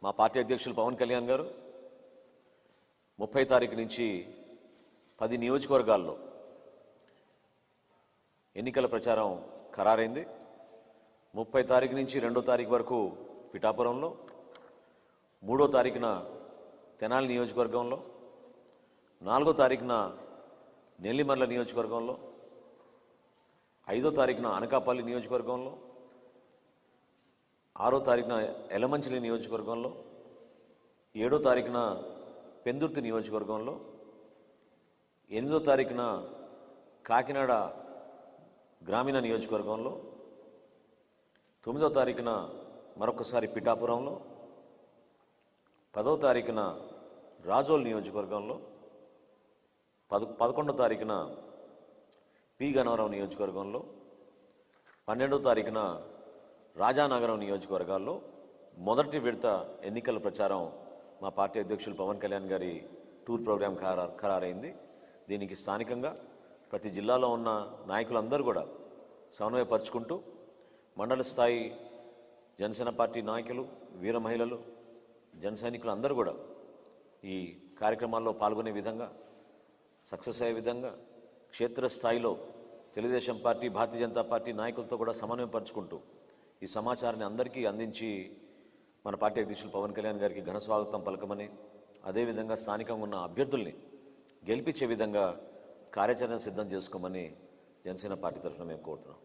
మా పార్టీ అధ్యక్షులు పవన్ కళ్యాణ్ గారు 30 తారీఖు నుంచి 10 నియోజకవర్గాల్లో ఎన్నికల ప్రచారం ఖరారైంది. 30 తారీఖు నుంచి 2వ తారీఖు వరకు పిఠాపురంలో, 3వ తారీఖున తెనాలి నియోజకవర్గంలో, 4వ తారీఖున నెల్లిమర్ల నియోజకవర్గంలో, 5వ తారీఖున అనకాపల్లి నియోజకవర్గంలో, 6వ తారీఖున ఎలమంచిలి నియోజకవర్గంలో, 7వ తారీఖున పెందుర్తి నియోజకవర్గంలో, 8వ తారీఖున కాకినాడ గ్రామీణ నియోజకవర్గంలో, 9వ తారీఖున మరొకసారి పిఠాపురంలో, 10వ తారీఖున రాజోల్ నియోజకవర్గంలో, 11వ తారీఖున పి గన్నవరం నియోజకవర్గంలో, 12వ తారీఖున రాజానగరం నియోజకవర్గాల్లో మొదటి విడత ఎన్నికల ప్రచారం మా పార్టీ అధ్యక్షులు పవన్ కళ్యాణ్ గారి టూర్ ప్రోగ్రాం ఖరారైంది. దీనికి స్థానికంగా ప్రతి జిల్లాలో ఉన్న నాయకులందరూ కూడా సమన్వయపరుచుకుంటూ మండల స్థాయి జనసేన పార్టీ నాయకులు, వీర మహిళలు, జన సైనికులు అందరూ కూడా ఈ కార్యక్రమాల్లో పాల్గొనే విధంగా, సక్సెస్ అయ్యే విధంగా క్షేత్రస్థాయిలో తెలుగుదేశం పార్టీ, భారతీయ జనతా పార్టీ నాయకులతో కూడా సమన్వయపరుచుకుంటూ ఈ సమాచారాన్ని అందరికీ అందించి మన పార్టీ అధ్యక్షులు పవన్ కళ్యాణ్ గారికి ఘన స్వాగతం పలకమని, అదేవిధంగా స్థానికంగా ఉన్న అభ్యర్థుల్ని గెలిపించే విధంగా కార్యాచరణ సిద్ధం చేసుకోమని జనసేన పార్టీ తరఫున మేము కోరుతున్నాం.